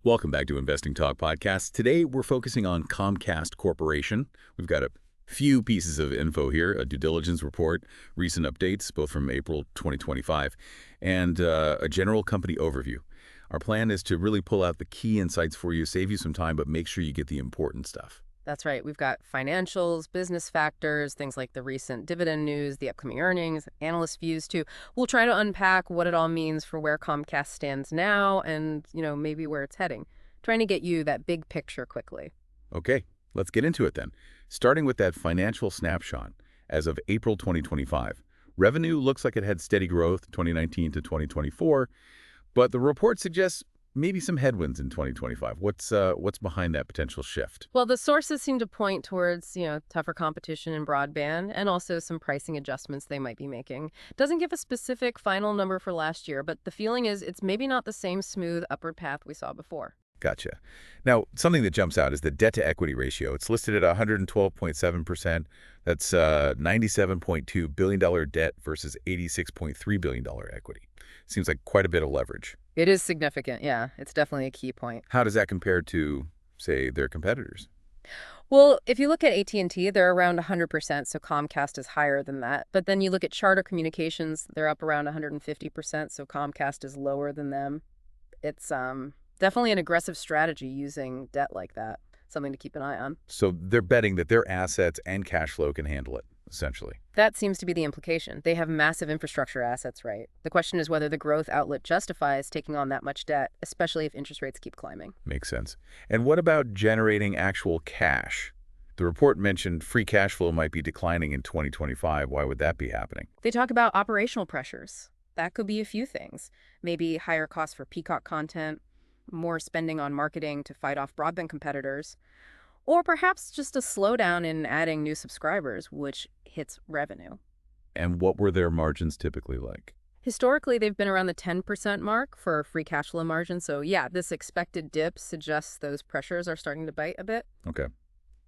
Welcome back to Investing Talk Podcast. Today, we're focusing on Comcast Corporation. We've got a few pieces of info here, a due diligence report, recent updates, both from April 2025, and a general company overview. Our plan is to really pull out the key insights for you, save you some time, but make sure you get the important stuff. That's right. We've got financials, business factors, things like the recent dividend news, the upcoming earnings, analyst views too. We'll try to unpack what it all means for where Comcast stands now and, maybe where it's heading. Trying to get you that big picture quickly. Okay, let's get into it then. Starting with that financial snapshot, as of April 2025, revenue looks like it had steady growth 2019 to 2024, but the report suggests maybe some headwinds in 2025. What's behind that potential shift? Well, the sources seem to point towards, tougher competition in broadband and also some pricing adjustments they might be making. Doesn't give a specific final number for last year, but the feeling is it's maybe not the same smooth upward path we saw before. Gotcha. Now, something that jumps out is the debt-to-equity ratio. It's listed at 112.7%. That's $97.2 billion debt versus $86.3 billion equity. Seems like quite a bit of leverage. It is significant, yeah. It's definitely a key point. How does that compare to, say, their competitors? Well, if you look at AT&T, they're around 100%, so Comcast is higher than that. But then you look at Charter Communications, they're up around 150%, so Comcast is lower than them. It's definitely an aggressive strategy using debt like that. Something to keep an eye on. So they're betting that their assets and cash flow can handle it, essentially. That seems to be the implication. They have massive infrastructure assets, right? The question is whether the growth outlet justifies taking on that much debt, especially if interest rates keep climbing. Makes sense. And what about generating actual cash? The report mentioned free cash flow might be declining in 2025. Why would that be happening? They talk about operational pressures. That could be a few things. Maybe higher costs for Peacock content, more spending on marketing to fight off broadband competitors, or perhaps just a slowdown in adding new subscribers, which hits revenue. And what were their margins typically like? Historically, they've been around the 10% mark for free cash flow margin. So yeah, this expected dip suggests those pressures are starting to bite a bit. Okay.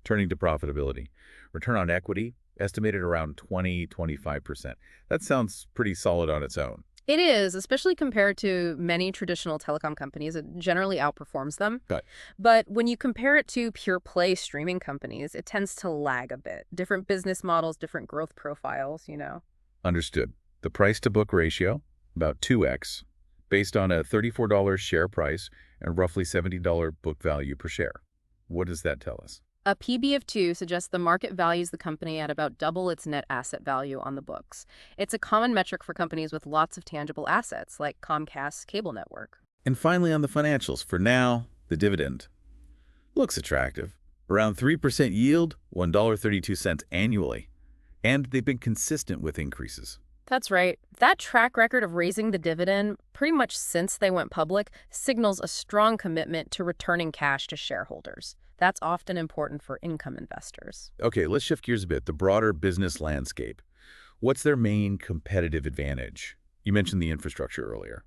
Turning to profitability. Return on equity, estimated around 20-25%. That sounds pretty solid on its own. It is, especially compared to many traditional telecom companies. It generally outperforms them. Got it. But when you compare it to pure play streaming companies, it tends to lag a bit. Different business models, different growth profiles. Understood. The price-to-book ratio, about 2x, based on a $34 share price and roughly $70 book value per share. What does that tell us? A PB of 2 suggests the market values the company at about double its net asset value on the books. It's a common metric for companies with lots of tangible assets, like Comcast's cable network. And finally, on the financials, for now, the dividend. Looks attractive. Around 3% yield, $1.32 annually. And they've been consistent with increases. That's right. That track record of raising the dividend, pretty much since they went public, signals a strong commitment to returning cash to shareholders. That's often important for income investors. Okay, let's shift gears a bit. The broader business landscape. What's their main competitive advantage? You mentioned the infrastructure earlier.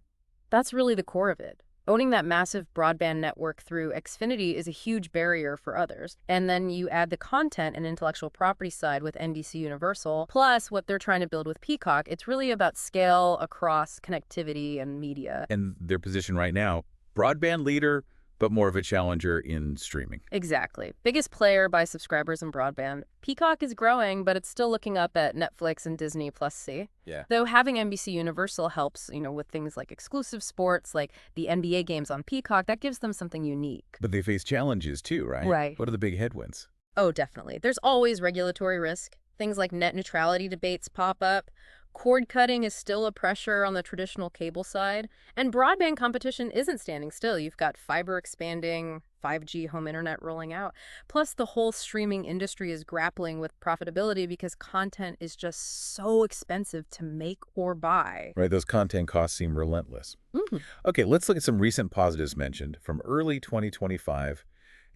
That's really the core of it. Owning that massive broadband network through Xfinity is a huge barrier for others. And then you add the content and intellectual property side with NBC Universal, plus what they're trying to build with Peacock. It's really about scale across connectivity and media. And their position right now, broadband leader, but more of a challenger in streaming. Exactly. Biggest player by subscribers in broadband. Peacock is growing, but it's still looking up at Netflix and Disney Plus C. Yeah. Though having NBC Universal helps, with things like exclusive sports, like the NBA games on Peacock, that gives them something unique. But they face challenges too, right? Right. What are the big headwinds? Oh, definitely. There's always regulatory risk. Things like net neutrality debates pop up. Cord cutting is still a pressure on the traditional cable side, and broadband competition isn't standing still. You've got fiber expanding, 5G home internet rolling out. Plus, the whole streaming industry is grappling with profitability because content is just so expensive to make or buy. Right, those content costs seem relentless. Mm. Okay, let's look at some recent positives mentioned from early 2025.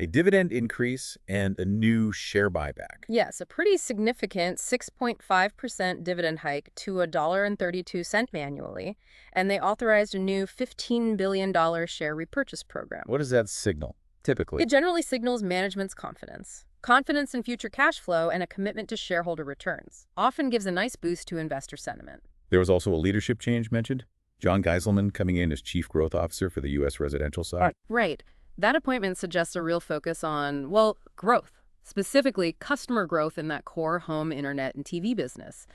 A dividend increase and a new share buyback. Yes, a pretty significant 6.5% dividend hike to $1.32 annually, and they authorized a new $15 billion share repurchase program. What does that signal, typically? It generally signals management's confidence. Confidence in future cash flow and a commitment to shareholder returns. Often gives a nice boost to investor sentiment. There was also a leadership change mentioned. John Geiselman coming in as Chief Growth Officer for the U.S. residential side. Right. That appointment suggests a real focus on, well, growth, specifically customer growth in that core home, internet, and TV business.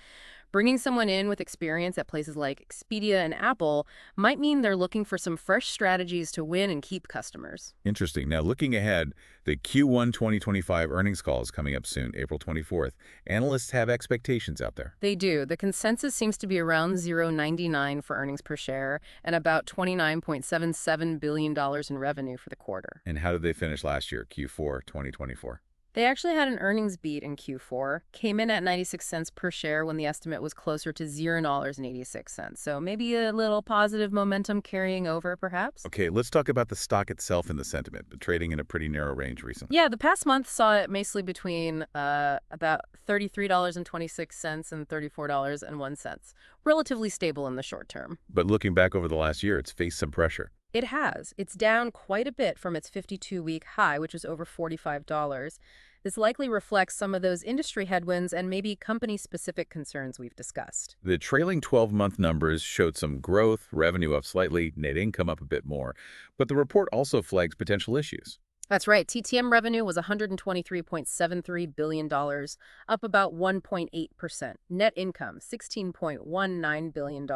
Bringing someone in with experience at places like Expedia and Apple might mean they're looking for some fresh strategies to win and keep customers. Interesting. Now, looking ahead, the Q1 2025 earnings call is coming up soon, April 24th. Analysts have expectations out there. They do. The consensus seems to be around 0.99 for earnings per share and about $29.77 billion in revenue for the quarter. And how did they finish last year, Q4 2024? They actually had an earnings beat in Q4, came in at 96 cents per share when the estimate was closer to $0.86. So maybe a little positive momentum carrying over, perhaps? Okay, let's talk about the stock itself and the sentiment, but trading in a pretty narrow range recently. Yeah, the past month saw it mostly between about $33.26 and $34.01. Relatively stable in the short term. But looking back over the last year, it's faced some pressure. It has. It's down quite a bit from its 52-week high, which was over $45. This likely reflects some of those industry headwinds and maybe company-specific concerns we've discussed. The trailing 12-month numbers showed some growth, revenue up slightly, net income up a bit more, but the report also flags potential issues. That's right. TTM revenue was $123.73 billion, up about 1.8%. Net income, $16.19 billion,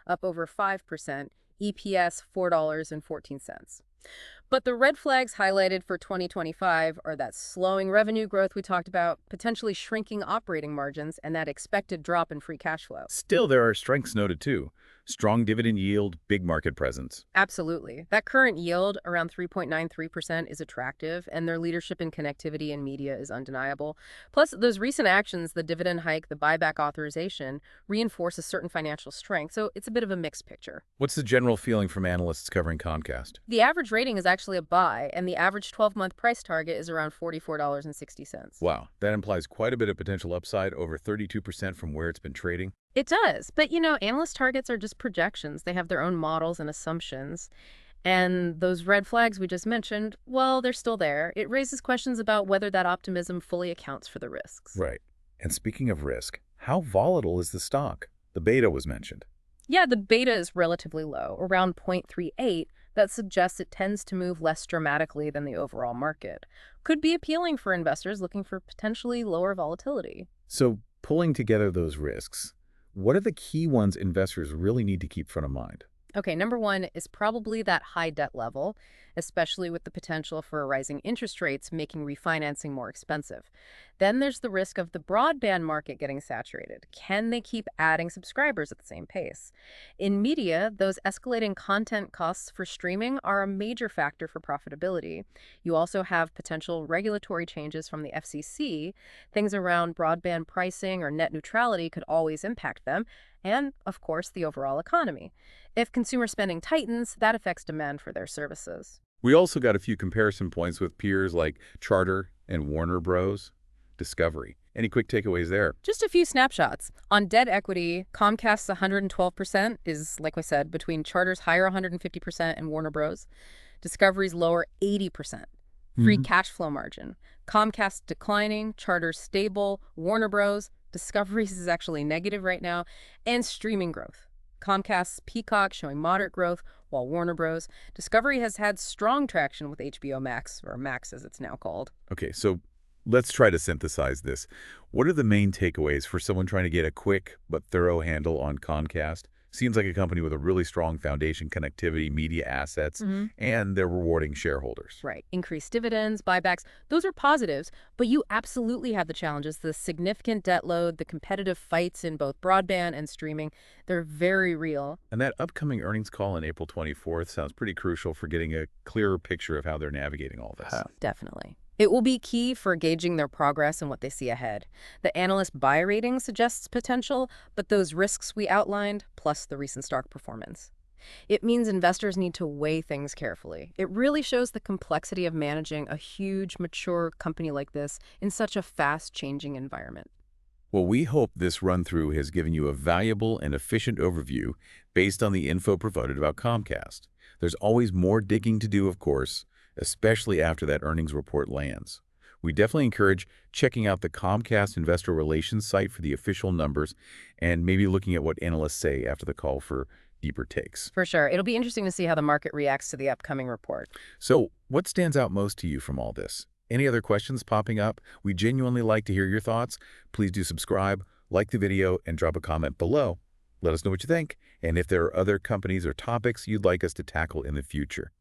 up over 5%. EPS, $4.14. But the red flags highlighted for 2025 are that slowing revenue growth we talked about, potentially shrinking operating margins, and that expected drop in free cash flow. Still, there are strengths noted too. Strong dividend yield, big market presence. Absolutely. That current yield, around 3.93%, is attractive, and their leadership in connectivity and media is undeniable. Plus, those recent actions, the dividend hike, the buyback authorization, reinforce a certain financial strength, so it's a bit of a mixed picture. What's the general feeling from analysts covering Comcast? The average rating is actually a buy, and the average 12-month price target is around $44.60. Wow, that implies quite a bit of potential upside, over 32% from where it's been trading. It does. But, analyst targets are just projections. They have their own models and assumptions. And those red flags we just mentioned, well, they're still there. It raises questions about whether that optimism fully accounts for the risks. Right. And speaking of risk, how volatile is the stock? The beta was mentioned. Yeah, the beta is relatively low, around 0.38. That suggests it tends to move less dramatically than the overall market. Could be appealing for investors looking for potentially lower volatility. So, pulling together those risks, what are the key ones investors really need to keep front of mind? Okay, number one is probably that high debt level, especially with the potential for rising interest rates making refinancing more expensive. Then there's the risk of the broadband market getting saturated. Can they keep adding subscribers at the same pace? In media, those escalating content costs for streaming are a major factor for profitability. You also have potential regulatory changes from the FCC. Things around broadband pricing or net neutrality could always impact them. And, of course, the overall economy. If consumer spending tightens, that affects demand for their services. We also got a few comparison points with peers like Charter and Warner Bros. Discovery. Any quick takeaways there? Just a few snapshots. On debt equity, Comcast's 112% is, like we said, between Charter's higher 150% and Warner Bros. Discovery's lower 80%. Free cash flow margin. Comcast declining, Charter's stable, Warner Bros. Discovery's is actually negative right now, and streaming growth. Comcast's Peacock showing moderate growth, while Warner Bros. Discovery has had strong traction with HBO Max, or Max as it's now called. Okay, so let's try to synthesize this. What are the main takeaways for someone trying to get a quick but thorough handle on Comcast? Seems like a company with a really strong foundation, connectivity, media assets, and they're rewarding shareholders. Right. Increased dividends, buybacks, those are positives, but you absolutely have the challenges, the significant debt load, the competitive fights in both broadband and streaming. They're very real. And that upcoming earnings call on April 24th sounds pretty crucial for getting a clearer picture of how they're navigating all this. Definitely. It will be key for gauging their progress and what they see ahead. The analyst buy rating suggests potential, but those risks we outlined, plus the recent stock performance. It means investors need to weigh things carefully. It really shows the complexity of managing a huge, mature company like this in such a fast-changing environment. Well, we hope this run-through has given you a valuable and efficient overview based on the info provided about Comcast. There's always more digging to do, of course, especially after that earnings report lands. We definitely encourage checking out the Comcast Investor Relations site for the official numbers and maybe looking at what analysts say after the call for deeper takes. For sure. It'll be interesting to see how the market reacts to the upcoming report. So What stands out most to you from all this? Any other questions popping up? We genuinely like to hear your thoughts. Please do subscribe, like the video, and drop a comment below. Let us know what you think, and if there are other companies or topics you'd like us to tackle in the future.